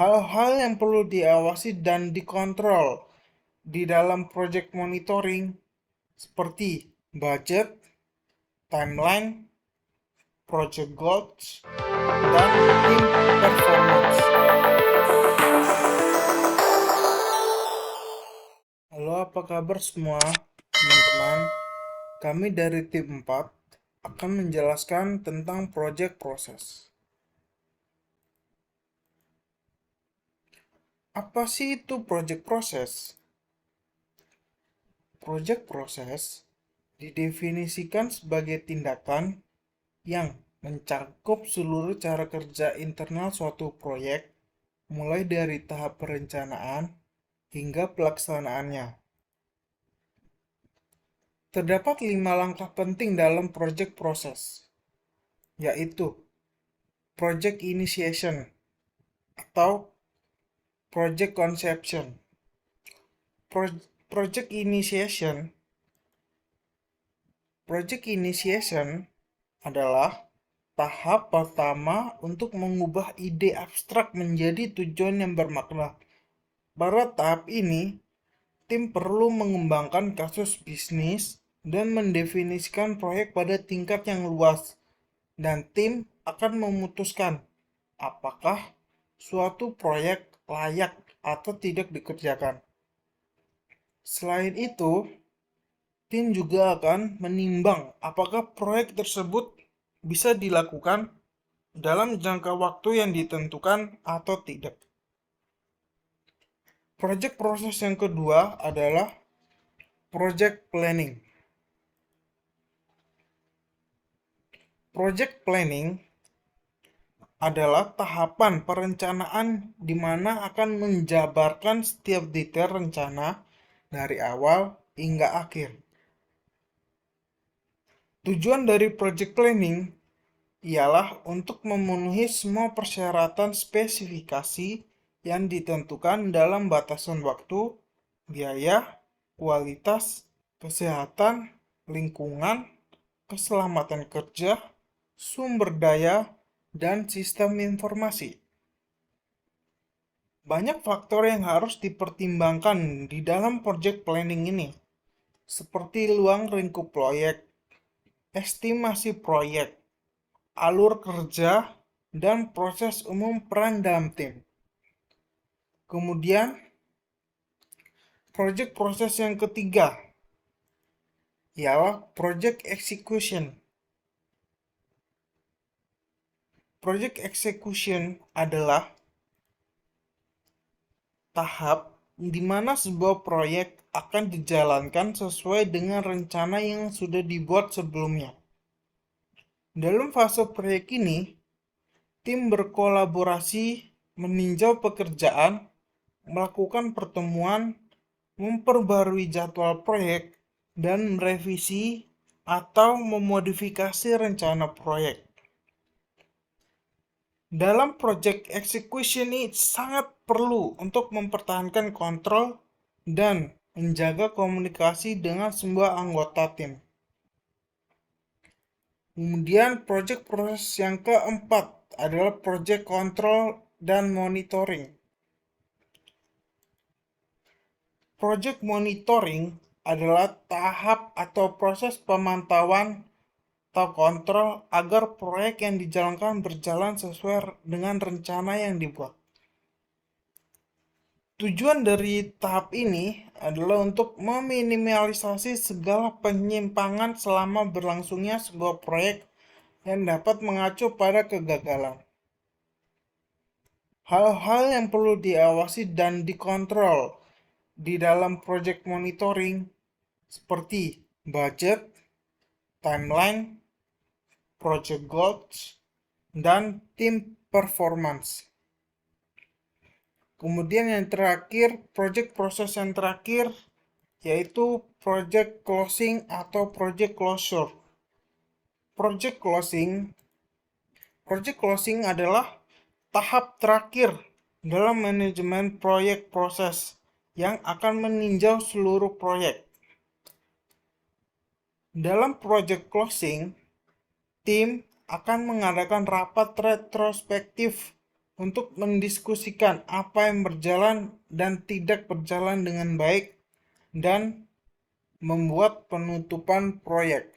Hal-hal yang perlu diawasi dan dikontrol di dalam project monitoring seperti budget, timeline, project goals, dan tim performance. Halo, apa kabar semua teman-teman? Kami dari tim 4 akan menjelaskan tentang project proses. Apa sih itu project proses? Project proses didefinisikan sebagai tindakan yang mencakup seluruh cara kerja internal suatu proyek, mulai dari tahap perencanaan hingga pelaksanaannya. Terdapat 5 langkah penting dalam project proses, yaitu project initiation atau project conception. Project initiation Project initiation adalah tahap pertama untuk mengubah ide abstrak menjadi tujuan yang bermakna. Pada tahap ini, tim perlu mengembangkan kasus bisnis dan mendefinisikan proyek pada tingkat yang luas, dan tim akan memutuskan apakah suatu proyek layak atau tidak dikerjakan. Selain itu, tim juga akan menimbang apakah proyek tersebut bisa dilakukan dalam jangka waktu yang ditentukan atau tidak. Project proses yang kedua adalah project planning. Project planning adalah tahapan perencanaan di mana akan menjabarkan setiap detail rencana dari awal hingga akhir. Tujuan dari project planning ialah untuk memenuhi semua persyaratan spesifikasi yang ditentukan dalam batasan waktu, biaya, kualitas, kesehatan, lingkungan, keselamatan kerja, sumber daya, dan sistem informasi. Banyak faktor yang harus dipertimbangkan di dalam project planning ini, seperti luang lingkup proyek, estimasi proyek, alur kerja, dan proses umum peran dalam tim. Kemudian, project proses yang ketiga ialah project execution. Project execution adalah tahap di mana sebuah proyek akan dijalankan sesuai dengan rencana yang sudah dibuat sebelumnya. Dalam fase proyek ini, tim berkolaborasi, meninjau pekerjaan, melakukan pertemuan, memperbarui jadwal proyek, dan merevisi atau memodifikasi rencana proyek. Dalam project execution ini sangat perlu untuk mempertahankan kontrol dan menjaga komunikasi dengan semua anggota tim. Kemudian project proses yang keempat adalah project control dan monitoring. Project monitoring adalah tahap atau proses pemantauan atau kontrol agar proyek yang dijalankan berjalan sesuai dengan rencana yang dibuat. Tujuan dari tahap ini adalah untuk meminimalisasi segala penyimpangan selama berlangsungnya sebuah proyek yang dapat mengacu pada kegagalan. Hal-hal yang perlu diawasi dan dikontrol di dalam project monitoring seperti budget, timeline, project goals, dan tim performance. Kemudian yang terakhir, project proses yang terakhir yaitu project closing atau project closure. Project closing adalah tahap terakhir dalam manajemen proyek proses yang akan meninjau seluruh proyek. Dalam project closing, tim akan mengadakan rapat retrospektif untuk mendiskusikan apa yang berjalan dan tidak berjalan dengan baik dan membuat penutupan proyek.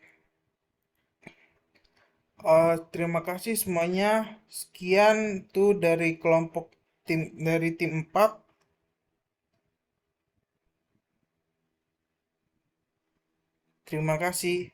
Terima kasih semuanya. Sekian tuh dari kelompok tim 4. Terima kasih.